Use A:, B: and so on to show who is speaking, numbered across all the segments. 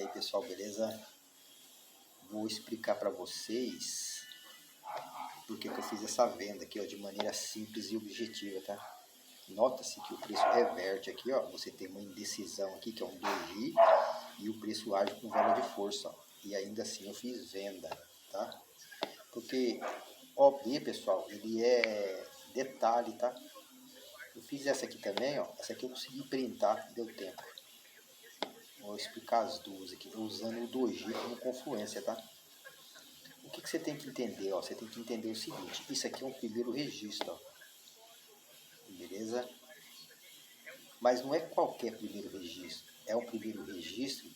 A: E aí pessoal, beleza? Vou explicar para vocês porque que eu fiz essa venda aqui, ó, de maneira simples e objetiva, tá? Nota-se que o preço reverte aqui, ó, você tem uma indecisão aqui, que é um doji, e o preço age com vela de força, ó, e ainda assim eu fiz venda, tá? Porque OB, pessoal, ele é detalhe, tá? Eu fiz essa aqui também, ó, essa aqui eu consegui printar, deu tempo. Vou explicar as duas aqui, usando o doji como confluência, tá? O que você tem que entender? Ó? Você tem que entender o seguinte, isso aqui é um primeiro registro, ó. Beleza? Mas não é qualquer primeiro registro, é um primeiro registro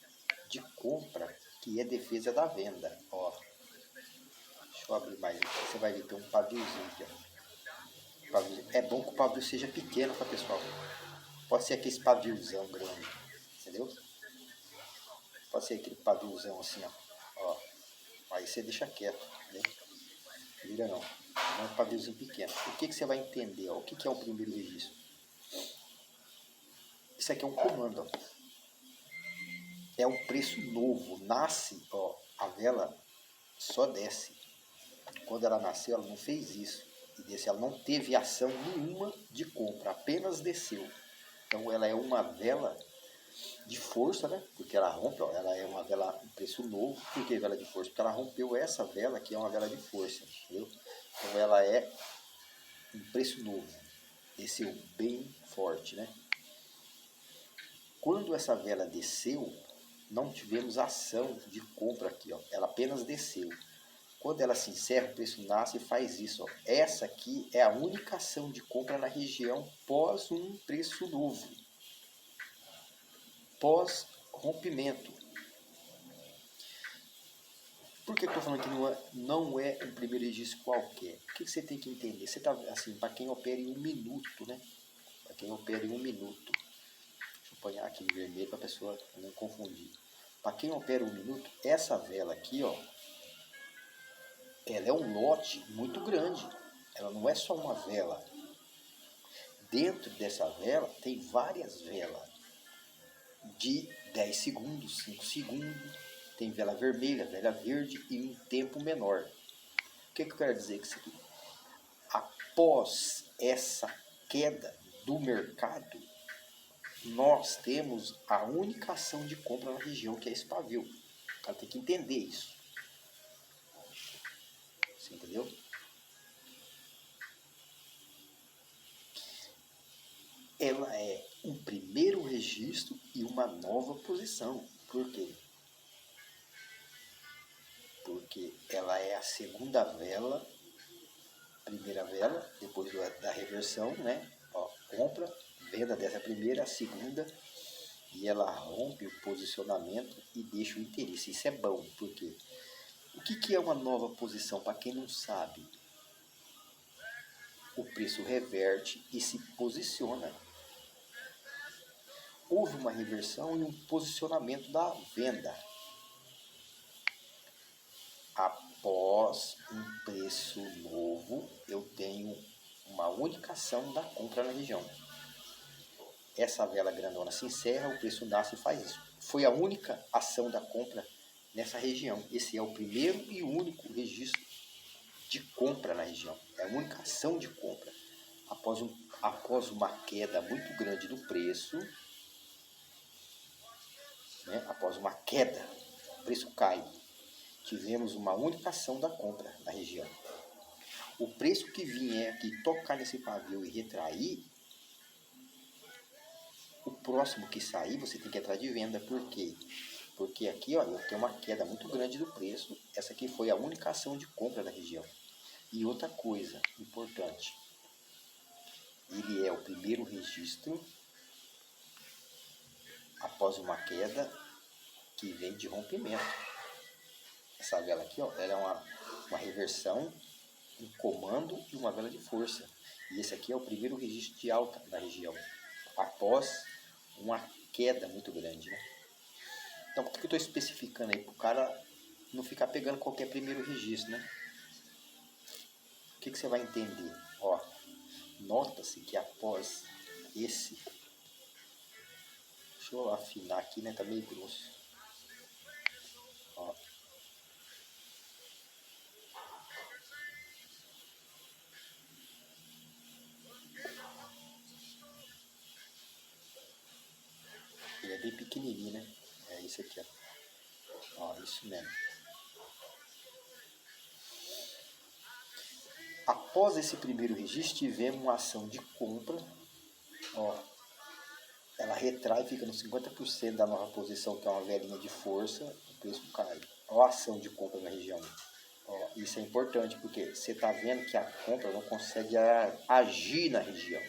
A: de compra que é defesa da venda. Ó. Deixa eu abrir mais aqui, você vai ver, tem um paviozinho aqui. Ó. É bom que o pavio seja pequeno, tá, pessoal? Pode ser aquele paviozão grande, entendeu? Pode ser aquele paviozão assim, ó. Aí você deixa quieto, né? Vira não. É um paviozinho pequeno. O que você vai entender? Ó? O que é o primeiro registro? Isso aqui é um comando. Ó. É um preço novo. Nasce, ó, a vela só desce. Quando ela nasceu, ela não fez isso. E desse, ela não teve ação nenhuma de compra, apenas desceu. Então ela é uma vela de força, né? Porque ela rompe, ó, ela é uma vela, um preço novo. Por que vela de força? Porque ela rompeu essa vela, que é uma vela de força, entendeu? Então ela é um preço novo. Desceu bem forte, né? Quando essa vela desceu, não tivemos ação de compra aqui, ó. Ela apenas desceu. Quando ela se encerra, o preço nasce e faz isso, ó. Essa aqui é a única ação de compra na região pós um preço novo, pós rompimento. Por que eu estou falando que não é um primeiro registro qualquer? O que você tem que entender? Você tá assim, para quem opera em 1 minuto, né? Para quem opera em 1 minuto. Deixa eu pôr aqui em vermelho para a pessoa não confundir. Para quem opera 1 minuto, essa vela aqui, ó, ela é um lote muito grande. Ela não é só uma vela. Dentro dessa vela tem várias velas de 10 segundos, 5 segundos. Tem vela vermelha, vela verde e um tempo menor. O que eu quero dizer com isso aqui? Após essa queda do mercado, nós temos a única ação de compra na região, que é esse pavio. O cara tem que entender isso. Você entendeu? Ela é um primeiro registro e uma nova posição. Por quê? Porque ela é a segunda vela, primeira vela, depois da reversão, né? Ó, compra, venda dessa primeira, a segunda, e ela rompe o posicionamento e deixa o interesse. Isso é bom, porque o que é uma nova posição? Para quem não sabe, o preço reverte e se posiciona. Houve uma reversão e um posicionamento da venda. Após um preço novo, eu tenho uma única ação da compra na região. Essa vela grandona se encerra, o preço nasce e faz isso. Foi a única ação da compra nessa região. Esse é o primeiro e único registro de compra na região. É a única ação de compra. Após uma queda muito grande do preço, né? Após uma queda, o preço cai. Tivemos uma única ação da compra na região. O preço que vier aqui tocar nesse pavio e retrair, o próximo que sair você tem que entrar de venda. Por quê? Porque aqui, ó, eu tenho uma queda muito grande do preço. Essa aqui foi a única ação de compra da região. E outra coisa importante, ele é o primeiro registro após uma queda que vem de rompimento. Essa vela aqui, ó, ela é uma reversão, um comando e uma vela de força. E esse aqui é o primeiro registro de alta da região, após uma queda muito grande, né? Então, por que eu estou especificando aí? Para o cara não ficar pegando qualquer primeiro registro, né? O que você vai entender? Ó, nota-se que após esse... Deixa eu afinar aqui, né? Tá meio grosso. É isso aqui, ó. Ó, isso mesmo. Após esse primeiro registro, tivemos uma ação de compra. Ó, ela retrai e fica no 50% da nova posição, que é uma velinha de força, o preço cai. Ó a ação de compra na região. Ó, isso é importante, porque você está vendo que a compra não consegue agir na região.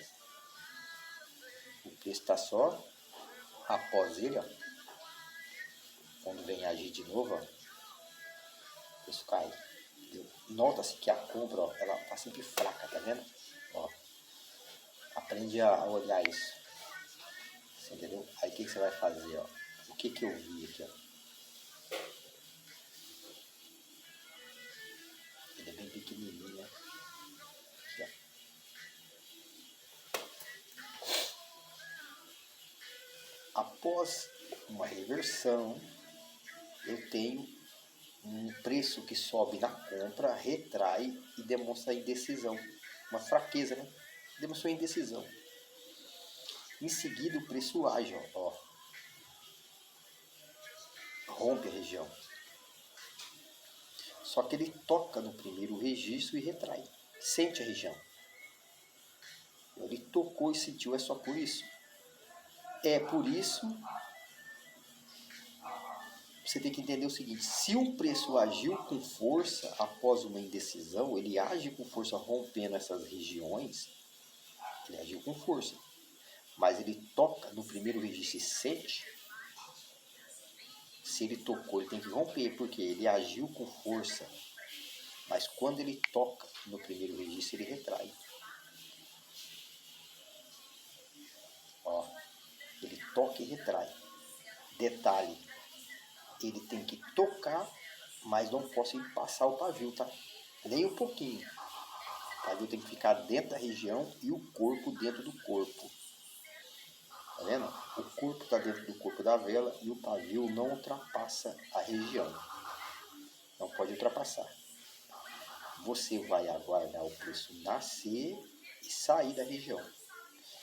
A: O preço está só após ele, ó. Quando vem agir de novo, ó, o preço cai. Nota-se que a compra, ó, ela está sempre fraca, tá vendo? Ó, aprende a olhar isso. Você entendeu? Aí o que você vai fazer, ó? O que eu vi aqui, ó? Ele é bem pequenininho, né? Aqui, ó. Após uma reversão, eu tenho um preço que sobe na compra, retrai e demonstra indecisão. Uma fraqueza, né? Demonstrou indecisão. Em seguida, o preço age, ó. Rompe a região. Só que ele toca no primeiro registro e retrai. Sente a região. Ele tocou e sentiu, é só por isso. É por isso, você tem que entender o seguinte: se um preço agiu com força após uma indecisão, ele age com força rompendo essas regiões, ele agiu com força. Mas ele toca no primeiro registro e sente. Se ele tocou, ele tem que romper, porque ele agiu com força. Mas quando ele toca no primeiro registro, ele retrai. Ó, ele toca e retrai. Detalhe, ele tem que tocar, mas não pode passar o pavio, tá? Nem um pouquinho. O pavio tem que ficar dentro da região e o corpo dentro do corpo. Tá vendo? O corpo está dentro do corpo da vela e o pavio não ultrapassa a região. Não pode ultrapassar. Você vai aguardar o preço nascer e sair da região.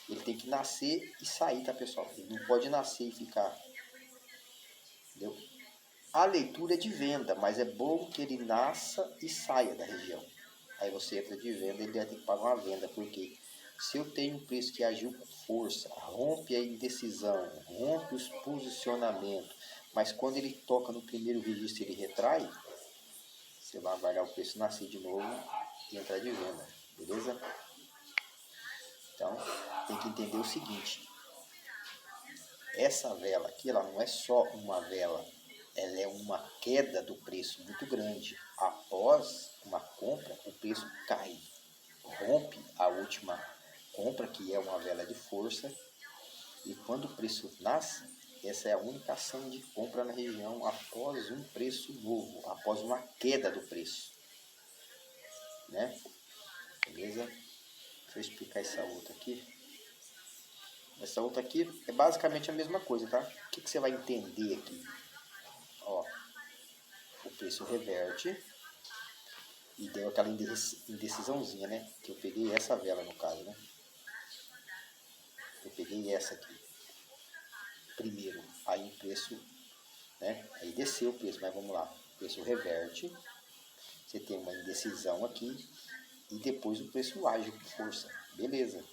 A: Ele tem que nascer e sair, tá, pessoal? Ele não pode nascer e ficar. Entendeu? A leitura é de venda, mas é bom que ele nasça e saia da região. Aí você entra de venda e ele vai ter que pagar uma venda, porque se eu tenho um preço que agiu com força, rompe a indecisão, rompe os posicionamentos, mas quando ele toca no primeiro registro ele retrai, você vai aguardar o preço nascer de novo e entrar de venda, beleza? Então, tem que entender o seguinte: essa vela aqui, ela não é só uma vela, ela é uma queda do preço muito grande. Após uma compra, o preço cai, rompe a última compra, que é uma vela de força, e quando o preço nasce, essa é a única ação de compra na região após um preço novo, após uma queda do preço, né? Beleza? Deixa eu explicar essa outra aqui. Essa outra aqui é basicamente a mesma coisa, tá? O que você vai entender aqui? Ó, o preço reverte e deu aquela indecisãozinha, né? Que eu peguei essa vela no caso, né? Eu peguei essa aqui primeiro, aí o preço, né? Aí desceu o preço, mas vamos lá. O preço reverte, você tem uma indecisão aqui e depois o preço age com força, beleza?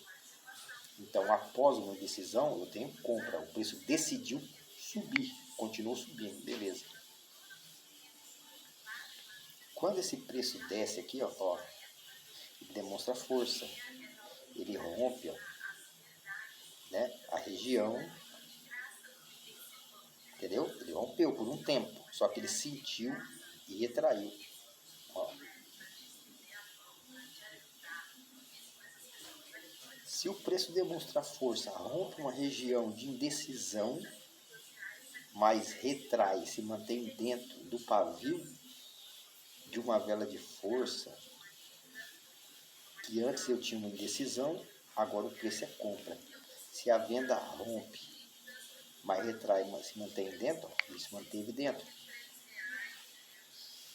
A: Então, após uma indecisão, eu tenho compra. O preço decidiu subir, continuou subindo, beleza? Quando esse preço desce aqui, ó, ele demonstra força. Ele rompe, ó, né, a região, entendeu? Ele rompeu por um tempo, só que ele sentiu e retraiu. Ó. Se o preço demonstrar força, rompe uma região de indecisão, mas retrai, se mantém dentro do pavio de uma vela de força, que antes eu tinha uma indecisão, agora o preço é compra. Se a venda rompe, mas retrai, mas se mantém dentro, ele se manteve dentro.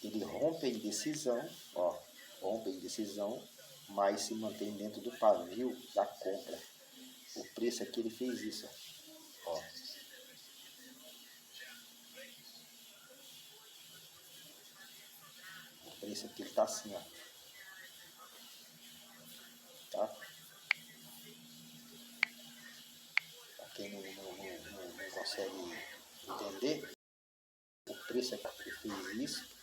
A: Ele rompe a indecisão, ó, rompe a indecisão, mas se mantém dentro do pavio da compra. O preço aqui ele fez isso, ó. preço aqui ele tá assim, ó. Tá? Pra quem não consegue entender, o preço aqui que fez isso.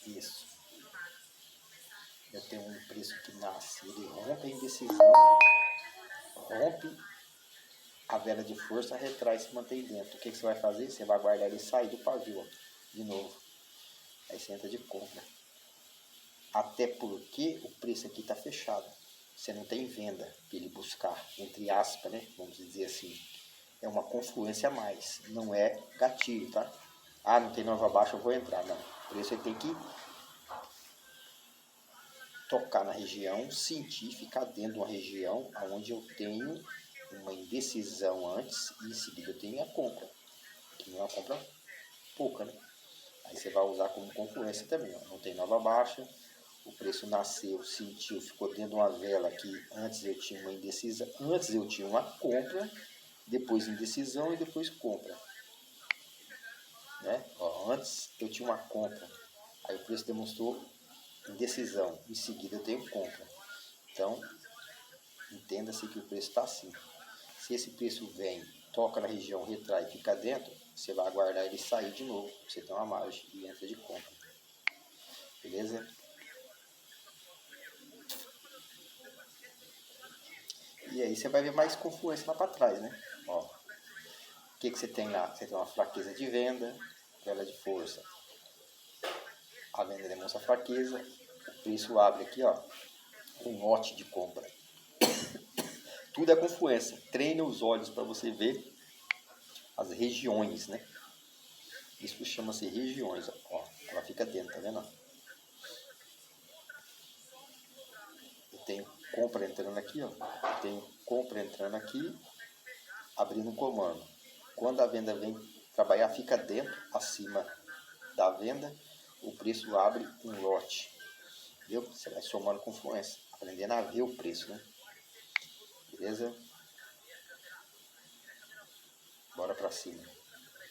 A: Isso. Eu tenho um preço que nasce, ele rompe a indecisão, rompe a vela de força, retrai e se mantém dentro. O que você vai fazer? Você vai guardar ele e sair do pavio, ó, de novo. Aí você entra de compra. Até porque o preço aqui está fechado. Você não tem venda para ele buscar, entre aspas, né? Vamos dizer assim. É uma confluência a mais, não é gatilho, tá? Ah, não tem nova baixa, eu vou entrar. Não, o preço ele tem que tocar na região, sentir, ficar dentro de uma região onde eu tenho uma indecisão antes e em seguida eu tenho a compra, que não é uma compra pouca, né? Aí você vai usar como confluência também, ó. Não tem nova baixa, o preço nasceu, sentiu, ficou dentro de uma vela que antes eu tinha uma indecisão, antes eu tinha uma compra, depois indecisão e depois compra, né? Ó, antes eu tinha uma compra, aí o preço demonstrou indecisão, em seguida eu tenho compra. Então, entenda-se que o preço está assim. Se esse preço vem, toca na região, retrai e fica dentro, você vai aguardar ele sair de novo. Você tem uma margem e entra de compra. Beleza? E aí você vai ver mais confluência lá para trás, né? Ó, o que você tem lá? Você tem uma fraqueza de venda, vela de força. A venda demonstra fraqueza, o preço abre aqui, ó, um lote de compra. Tudo é confluência. Treine os olhos para você ver as regiões, né? Isso chama-se regiões, ó. Ela fica dentro, tá vendo? Eu tenho compra entrando aqui, ó. Eu tenho compra entrando aqui, abrindo um comando. Quando a venda vem trabalhar, fica dentro, acima da venda, o preço abre um lote. Viu? Você vai somando confluência, aprendendo a ver o preço, né? Beleza? Bora pra cima.